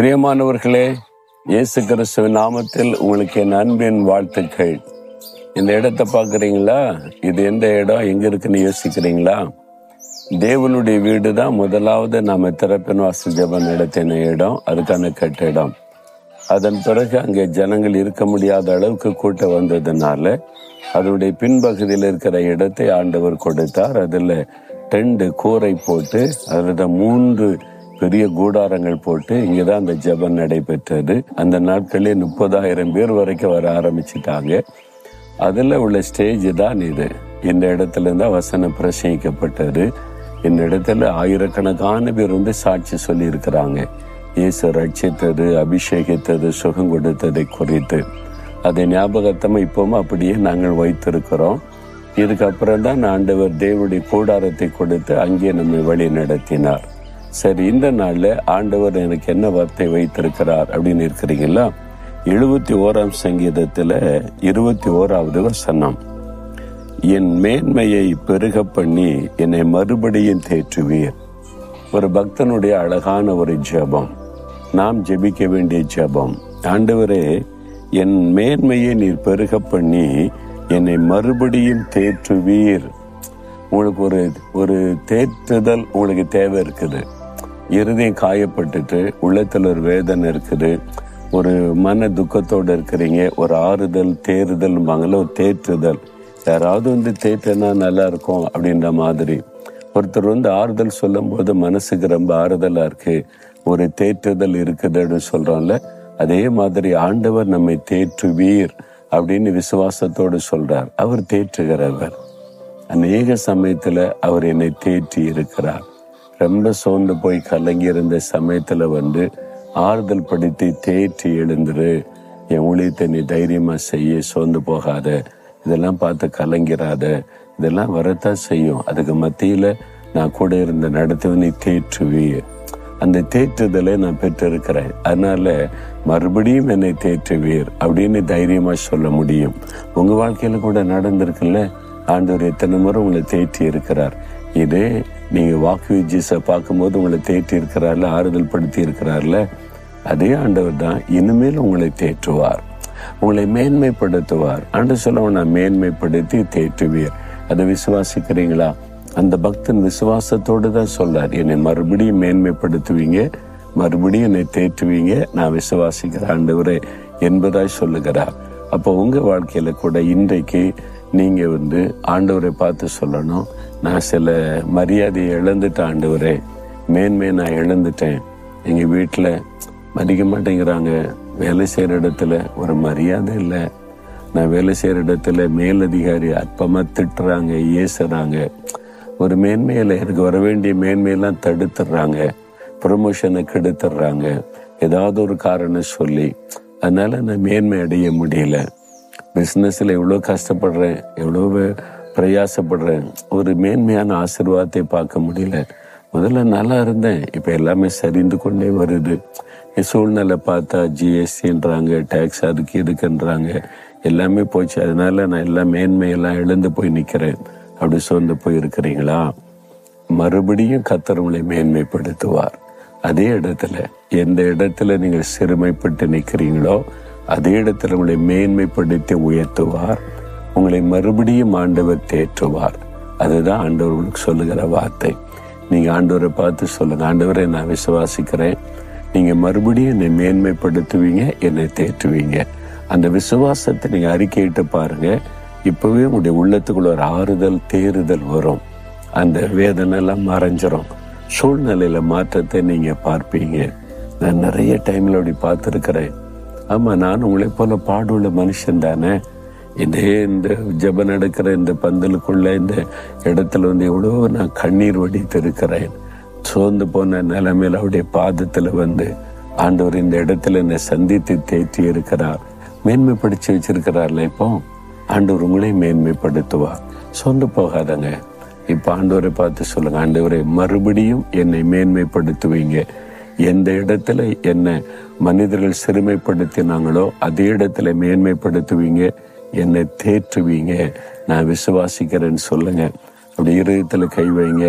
பிரியமானவர்களே, இயேசு கிறிஸ்துவின் நாமத்தில் உங்களுக்கு என் அன்பின் வாழ்த்துக்கள். இந்த இடத்தை பார்க்குறீங்களா? இது எந்த இடம், எங்க இருக்குன்னு யோசிக்கிறீங்களா? தேவனுடைய வீடு தான் முதலாவது நாம திறப்பின் வாசல் ஜெபம் நடத்தின இடம், அதுக்கான கட்டிடம். அதன் பிறகு அங்கே ஜனங்கள் இருக்க முடியாத அளவுக்கு கூட்டம் வந்ததுனால அதனுடைய பின்பகுதியில் இருக்கிற இடத்தை ஆண்டவர் கொடுத்தார். அதில் 2 கூரை போட்டு அதில் 3 பெரிய கூடாரங்கள் போட்டு இங்கதான் அந்த ஜெபம் நடைபெற்றது. அந்த நாட்களே 30,000 பேர் வரைக்கும் வர ஆரம்பிச்சுட்டாங்க. அதுல உள்ள ஸ்டேஜ் தான் இது. இந்த இடத்துல இருந்தா வசனம் பிரசங்கிக்கப்பட்டது. இந்த இடத்துல ஆயிரக்கணக்கான பேர் சாட்சி சொல்லி இருக்கிறாங்க. இயேசு ரட்சித்தது, அபிஷேகித்தது, சுகம் கொடுத்ததை குறித்து. அதை ஞாபகத்தமா இப்பவும் அப்படியே நாங்கள் வைத்திருக்கிறோம். இதுக்கப்புறம் தான் ஆண்டவர் தேவனுடைய கூடாரத்தை கொடுத்து அங்கே நம்மை வழி நடத்தினார். சரி, இந்த நாள்ல ஆண்டவர் எனக்கு என்ன வார்த்தை வைத்திருக்கிறார் அப்படின்னு இருக்கிறீங்களா? 71ஆம் சங்கீதத்துல 21வது வசனம், என் மேன்மையை பெருக பண்ணி என்னை மறுபடியும் தேற்றுவீர். ஒரு பக்தனுடைய அழகான ஒரு ஜெபம், நாம் ஜெபிக்க வேண்டிய ஜெபம். ஆண்டவரே, என் மேன்மையை நீர் பெருக பண்ணி என்னை மறுபடியும் தேற்றுவீர். உங்களுக்கு ஒரு தேற்றுதல் உங்களுக்கு தேவை இருக்குது. இருதயம் காயப்பட்டுட்டு உள்ளத்துல ஒரு வேதனை இருக்குது, ஒரு மன துக்கத்தோடு இருக்கிறீங்க. ஒரு ஆறுதல், தேறுதல், ஒரு தேற்றுதல். யாராவது தேற்றுனா நல்லா இருக்கும் அப்படின்ற மாதிரி ஒருத்தர் ஆறுதல் சொல்லும் போது மனசுக்கு ரொம்ப ஆறுதலா இருக்கு, ஒரு தேற்றுதல் இருக்குது அப்படின்னு சொல்றோம்ல. அதே மாதிரி ஆண்டவர் நம்மை தேற்றுவீர் அப்படின்னு விசுவாசத்தோடு சொல்றார். அவர் தேற்றுகிறவர். அநேக சமயத்துல அவர் என்னை தேற்றி இருக்கிறார். ரொம்ப சோர்ந்து போய் கலங்கி இருந்த சமயத்துல ஆறுதல் படுத்தி தேற்றி எழுந்துரு, என் ஊழியத்தை நீ தைரியமா செய்ய, சோர்ந்து போகாத, இதெல்லாம் பார்த்து கலங்கிறாத, இதெல்லாம் வரத்தான் செய்யும். அதுக்கு மத்தியில நான் கூட இருந்த நடத்துவ நீ தேற்றுவீர். அந்த தேற்றுதலை நான் பெற்றிருக்கிறேன். அதனால மறுபடியும் என்னை தேற்றுவீர் அப்படின்னு தைரியமா சொல்ல முடியும். உங்க வாழ்க்கையில கூட நடந்திருக்குல்ல, ஆண்டவர் எத்தனை முறை உங்களை தேற்றி இருக்கிறார். இதே நீங்க வாக்கு விஜயஸை பார்க்கும்போது உங்களை தேற்றி இருக்கிறார்ல, ஆறுதல் படுத்தி இருக்கிறார்ல, அதே ஆண்டவர் தான் இனிமேல் உங்களை தேற்றுவார், உங்களை மேன்மைப்படுத்துவார். ஆண்டு சொல்ல, நான் மேன்மைப்படுத்தி தேற்றுவீர். அதை விசுவாசிக்கிறீங்களா? அந்த பக்தன் விசுவாசத்தோடு தான் சொல்றார், என்னை மறுபடியும் மேன்மைப்படுத்துவீங்க, மறுபடியும் என்னை தேற்றுவீங்க, நான் விசுவாசிக்கிற ஆண்டவரே என்பதாய் சொல்லுகிறார். அப்போ உங்க வாழ்க்கையில கூட இன்றைக்கு நீங்க ஆண்டவரை பார்த்து சொல்லணும், நான் சில மரியாதையை இழந்துட்டேன் ஆண்டவரே, மேன்மையை நான் இழந்துட்டேன். எங்க வீட்டுல மதிக்க மாட்டேங்கிறாங்க, வேலை செய்யற இடத்துல ஒரு மரியாதை இல்லை, நான் வேலை செய்யற இடத்துல மேலதிகாரி அற்பமா திட்டுறாங்க, ஏசுறாங்க, ஒரு மேன்மையில எனக்கு வர வேண்டிய மேன்மையெல்லாம் தடுத்துடுறாங்க, ப்ரொமோஷனை கெடுத்துடுறாங்க, ஏதாவது ஒரு காரணம் சொல்லி. அதனால நான் மேன்மை அடைய முடியல. பிசினஸ்ல எவ்வளோ கஷ்டப்படுறேன், எவ்வளோ பிரயாசப்படுறேன், ஒரு மேன்மையான ஆசீர்வாதத்தை பார்க்க முடியல. முதல்ல நல்லா இருந்தேன், இப்ப எல்லாமே சரிந்து கொண்டே வருது. சூழ்நிலை பார்த்தா ஜிஎஸ்டின்றாங்க, டேக்ஸ் அதுக்கு இதுக்குன்றாங்க, எல்லாமே போச்சு. அதனால நான் எல்லாம் மேன்மையெல்லாம் இழந்து போய் நிக்கிறேன். அப்படி சோர்ந்து போய் இருக்கிறீங்களா? மறுபடியும் கர்த்தர் உங்களை மேன்மைப்படுத்துவார். அதே இடத்துல, எந்த இடத்துல நீங்கள் சிறுமைப்பட்டு நிற்கிறீங்களோ அதே இடத்துல உங்களை மேன்மைப்படுத்தி உயர்த்துவார். உங்களை மறுபடியும் ஆண்டவர் தேற்றுவார். அதுதான் ஆண்டவர் உங்களுக்கு சொல்லுகிற வார்த்தை. நீங்க ஆண்டவரை பார்த்து சொல்லுங்க, ஆண்டவரை நான் விசுவாசிக்கிறேன், நீங்க மறுபடியும் என்னை மேன்மைப்படுத்துவீங்க, என்னை தேற்றுவீங்க. அந்த விசுவாசத்தை நீங்க அறிக்கையிட்டு பாருங்க. இப்பவே உங்களுடைய உள்ளத்துக்குள்ள ஒரு ஆறுதல், தேறுதல் வரும். அந்த வேதனை எல்லாம் மறைஞ்சிரும். சூழ்நிலையில மாற்றத்தை நீங்க பார்ப்பீங்க. நான் நிறைய டைம்ல அப்படி பார்த்துருக்கிறேன். ஆமா, நான் உங்களை போல பாடுள்ள மனுஷன் தானே. இந்த ஜெபம் நடக்கிற இந்த பந்தலுக்குள்ள இந்த இடத்துல எவ்வளவோ நான் கண்ணீர் வடித்து இருக்கிறேன். சோர்ந்து போன நிலைமையில அவருடைய பாதத்துல ஆண்டவர் இந்த இடத்துல என்னை சந்தித்து தேற்றி இருக்கிறார், மேன்மைப்படுத்தி வச்சிருக்கிறார்ல. இப்போ ஆண்டவர் உங்களை மேன்மைப்படுத்துவார். சோர்ந்து போகாதங்க. இப்ப ஆண்டவரை பார்த்து சொல்லுங்க, ஆண்டவரை மறுபடியும் என்னை மேன்மைப்படுத்துவீங்க. எந்த இடத்துல என்ன மனிதர்கள் சிறுமைப்படுத்தினாங்களோ அதே இடத்துல மேன்மைப்படுத்துவீங்க, என்னை தேற்றுவீங்க, நான் விசுவாசிக்கிறேன்னு சொல்லுங்க. அப்படி இருதயத்துல கை வைங்க.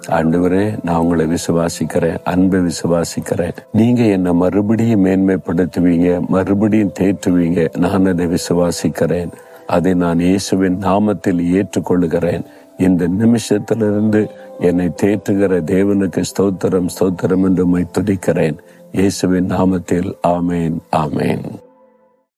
ஆண்டவரே, நான் உங்களை விசுவாசிக்கிறேன், அன்பை விசுவாசிக்கிறேன். நீங்க என்னை மறுபடியும் மேன்மைப்படுத்துவீங்க, மறுபடியும் தேற்றுவீங்க. நான் அதை விசுவாசிக்கிறேன். அதை நான் இயேசுவின் நாமத்தில் ஏற்றுக்கொள்கிறேன். இந்த நிமிஷத்திலிருந்து என்னை தேற்றுகிற தேவனுக்கு ஸ்தோத்திரம், ஸ்தோத்திரம் என்று துதிக்கிறேன். இயேசுவின் நாமத்தில் ஆமேன், ஆமேன்.